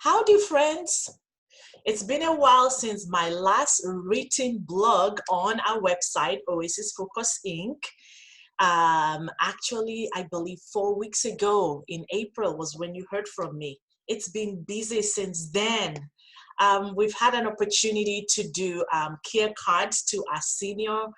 Howdy, friends. It's been a while since my last written blog on our website, Oasis Focus Inc. Actually, I believe 4 weeks ago in April was when you heard from me. It's been busy since then. We've had an opportunity to do care cards to our senior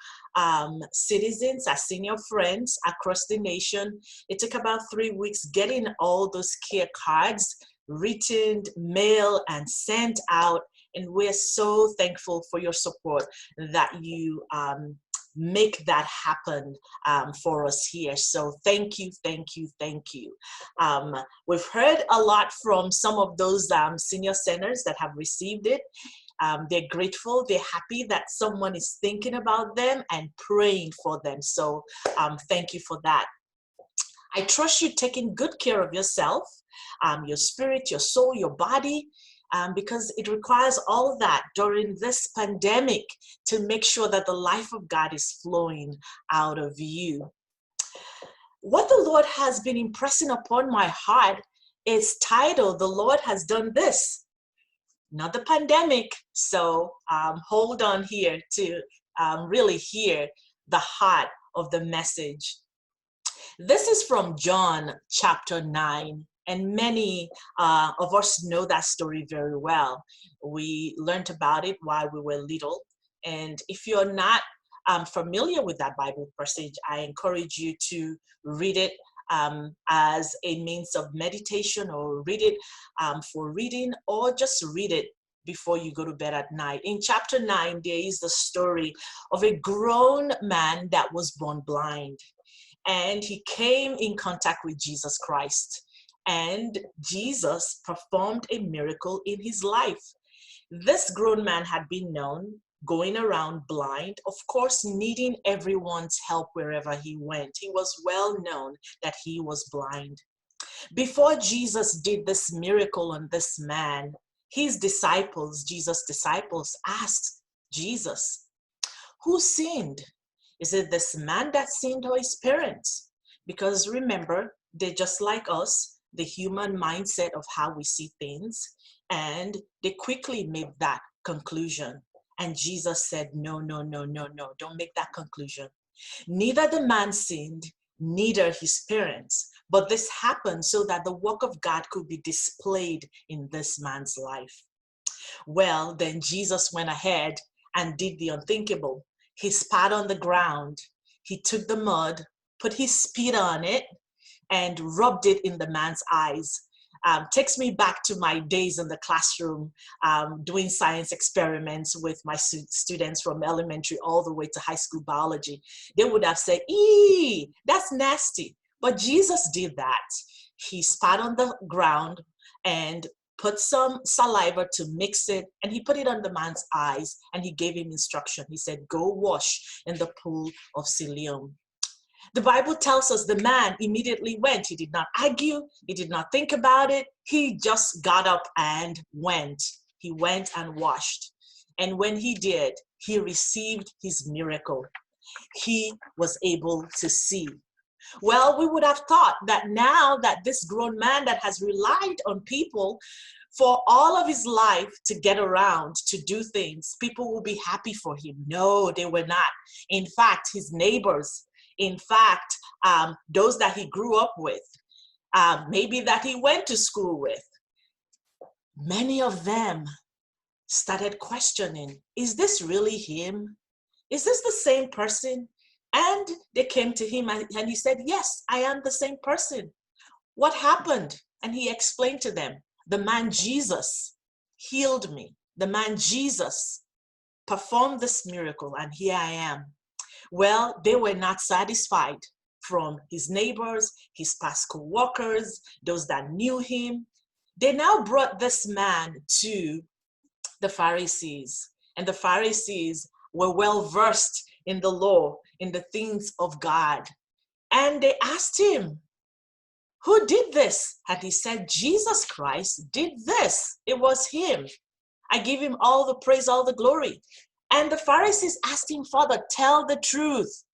citizens, our senior friends across the nation. It took about 3 weeks getting all those care cards written, mailed, and sent out. And we're so thankful for your support that you make that happen for us here. So thank you, thank you, thank you. We've heard a lot from some of those senior centers that have received it. They're grateful, they're happy that someone is thinking about them and praying for them. So thank you for that. I trust you taking good care of yourself, your spirit, your soul, your body, because it requires all that during this pandemic to make sure that the life of God is flowing out of you. What the Lord has been impressing upon my heart is titled, "The Lord Has Done This." Not the pandemic, so hold on here to really hear the heart of the message. This is from John chapter 9, and many of us know that story very well. We learned about it while we were little, and if you're not familiar with that Bible passage, I encourage you to read it as a means of meditation, or read it for reading, or just read it before you go to bed at night. In chapter 9, there is the story of a grown man that was born blind. And he came in contact with Jesus Christ, and Jesus performed a miracle in his life. This grown man had been known going around blind, of course, needing everyone's help wherever he went. He was well known that he was blind. Before Jesus did this miracle on this man, his disciples, Jesus' disciples, asked Jesus, "Who sinned? Is it this man that sinned or his parents?" Because remember, they're just like us, the human mindset of how we see things, and they quickly made that conclusion. And Jesus said, no, no, no, no, no, don't make that conclusion. Neither the man sinned, neither his parents, but this happened so that the work of God could be displayed in this man's life. Well, then Jesus went ahead and did the unthinkable. He spat on the ground. He took the mud, put his spit on it, and rubbed it in the man's eyes. Takes me back to my days in the classroom doing science experiments with my students from elementary all the way to high school biology. They would have said, "Eee, that's nasty." But Jesus did that. He spat on the ground and put some saliva to mix it, and he put it on the man's eyes, and he gave him instruction. He said, "Go wash in the pool of Siloam." The Bible tells us the man immediately went. He did not argue. He did not think about it. He just got up and went. He went and washed. And when he did, he received his miracle. He was able to see. Well, we would have thought that now that this grown man that has relied on people for all of his life to get around, to do things, people will be happy for him. No, they were not. In fact, his neighbors, in fact, those that he grew up with, maybe that he went to school with, many of them started questioning, is this really him? Is this the same person? And they came to him and he said, "Yes, I am the same person." What happened? And he explained to them, the man Jesus healed me. The man Jesus performed this miracle, and here I am. Well, they were not satisfied. From his neighbors, his past co-workers, those that knew him, they now brought this man to the Pharisees. And the Pharisees were well versed in the law, in the things of God. And they asked him, "Who did this?" And he said, "Jesus Christ did this. It was him. I give him all the praise, all the glory." And the Pharisees asked him, "Father, tell the truth.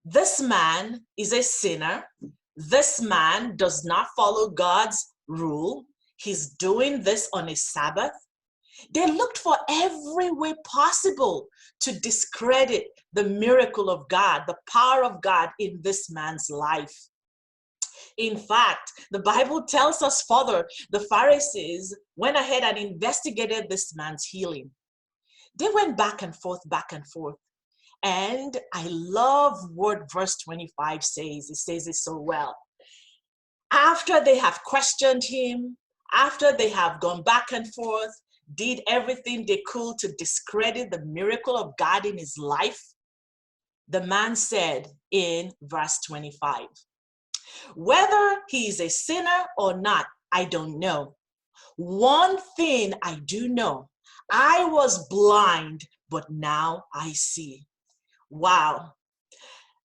This man is a sinner. This man does not follow God's rule. He's doing this on a Sabbath. They looked for every way possible to discredit the miracle of God, the power of God in this man's life. In fact, the Bible tells us further, the Pharisees went ahead and investigated this man's healing. They went back and forth, back and forth. And I love what verse 25 says. It says it so well. After they have questioned him, after they have gone back and forth, did everything they could to discredit the miracle of God in his life, the man said in verse 25, whether he is a sinner or not, I don't know. One thing I do know, I was blind, but now I see. Wow.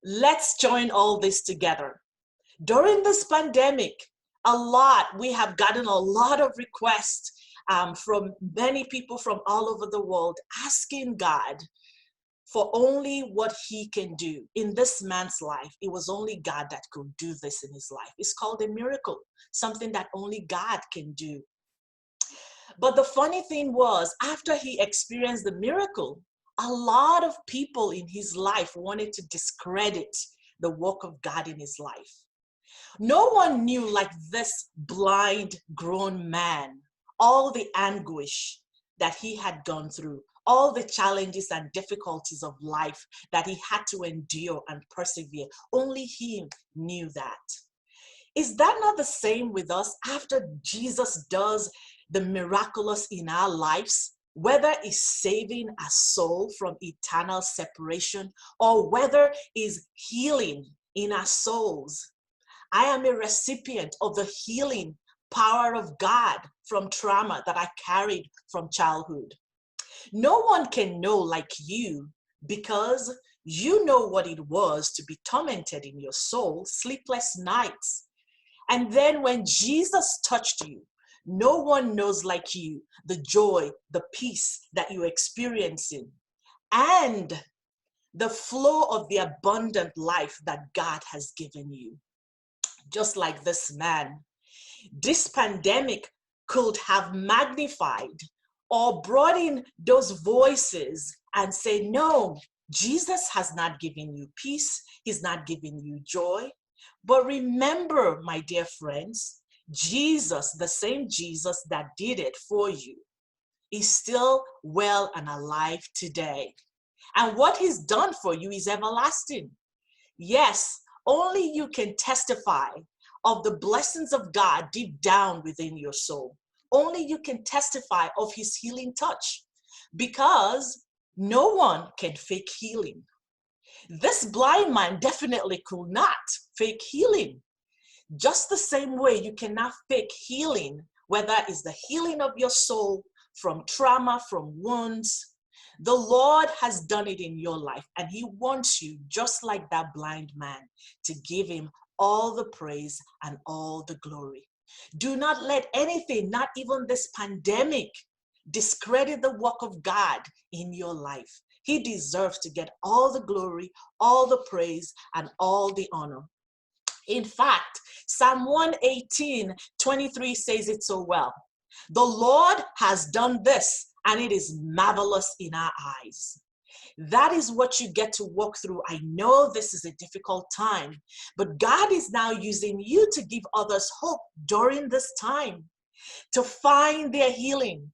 Let's join all this together. During this pandemic, we have gotten a lot of requests from many people from all over the world asking God for only what he can do. In this man's life, it was only God that could do this in his life. It's called a miracle, something that only God can do. But the funny thing was, after he experienced the miracle, a lot of people in his life wanted to discredit the work of God in his life. No one knew like this blind, grown man, all the anguish that he had gone through, all the challenges and difficulties of life that he had to endure and persevere. Only he knew that. Is that not the same with us after Jesus does the miraculous in our lives? Whether it's saving a soul from eternal separation or whether it's healing in our souls. I am a recipient of the healing power of God from trauma that I carried from childhood. No one can know like you because you know what it was to be tormented in your soul, sleepless nights. And then when Jesus touched you, no one knows like you the joy, the peace that you're experiencing, and the flow of the abundant life that God has given you. Just like this man, this pandemic could have magnified or brought in those voices and say, no, Jesus has not given you peace. He's not giving you joy. But remember, my dear friends, Jesus, the same Jesus that did it for you, is still well and alive today. And what he's done for you is everlasting. Yes, only you can testify of the blessings of God deep down within your soul. Only you can testify of his healing touch because no one can fake healing. This blind man definitely could not fake healing. Just the same way you cannot fake healing, whether it's the healing of your soul from trauma, from wounds. The Lord has done it in your life, and he wants you, just like that blind man, to give him all the praise and all the glory. Do not let anything, not even this pandemic, discredit the work of God in your life. He deserves to get all the glory, all the praise, and all the honor. In fact, Psalm 118:23 says it so well. The Lord has done this, and it is marvelous in our eyes. That is what you get to walk through. I know this is a difficult time, but God is now using you to give others hope during this time, to find their healing.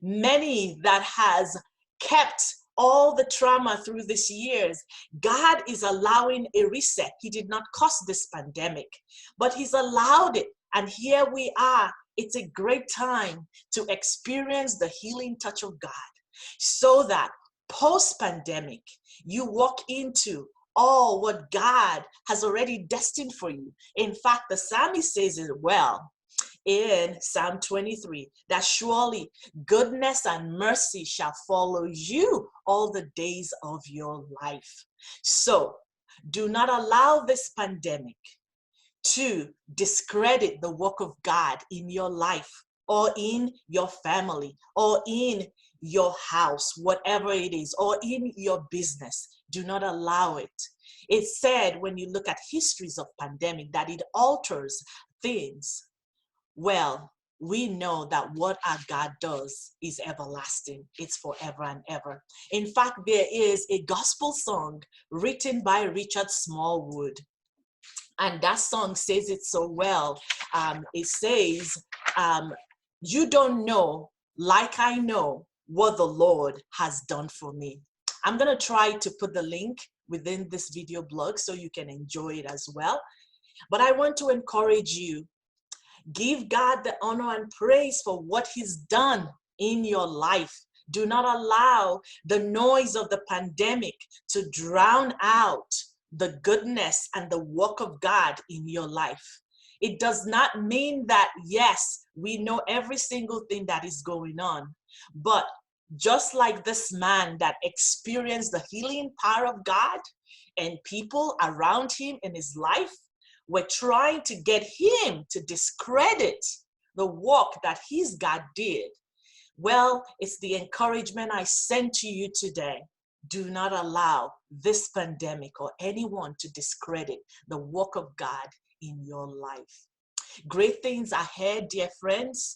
Many that has kept all the trauma through these years, God is allowing a reset. He did not cause this pandemic, but he's allowed it. And here we are. It's a great time to experience the healing touch of God so that post-pandemic, you walk into all what God has already destined for you. In fact, the psalmist says it well in Psalm 23, that surely goodness and mercy shall follow you all the days of your life. So do not allow this pandemic to discredit the work of God in your life or in your family or in your house, whatever it is, or in your business. Do not allow it. It's said when you look at histories of pandemic that it alters things. Well, we know that what our God does is everlasting. It's forever and ever. In fact, there is a gospel song written by Richard Smallwood. And that song says it so well. It says, you don't know, like I know, what the Lord has done for me. I'm going to try to put the link within this video blog so you can enjoy it as well. But I want to encourage you, give God the honor and praise for what he's done in your life. Do not allow the noise of the pandemic to drown out the goodness and the work of God in your life. It does not mean that, yes, we know every single thing that is going on, but just like this man that experienced the healing power of God and people around him in his life were trying to get him to discredit the work that his God did. Well, it's the encouragement I send to you today. Do not allow this pandemic or anyone to discredit the work of God in your life. Great things ahead, dear friends.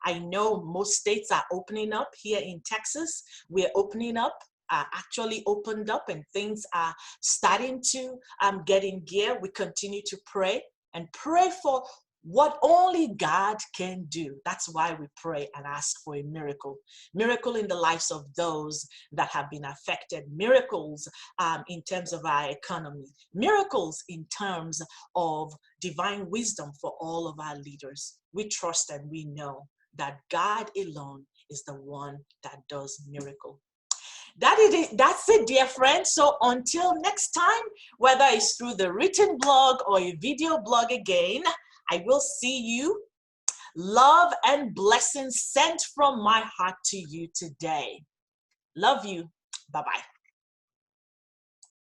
I know most states are opening up. Here in Texas, we're opening up, actually opened up, and things are starting to get in gear. We continue to pray and pray for what only God can do. That's why we pray and ask for a miracle. Miracle in the lives of those that have been affected. Miracles in terms of our economy. Miracles in terms of divine wisdom for all of our leaders. We trust and we know that God alone is the one that does miracle. That's it, dear friends. So until next time, whether it's through the written blog or a video blog again, I will see you. Love and blessings sent from my heart to you today. Love you. Bye-bye.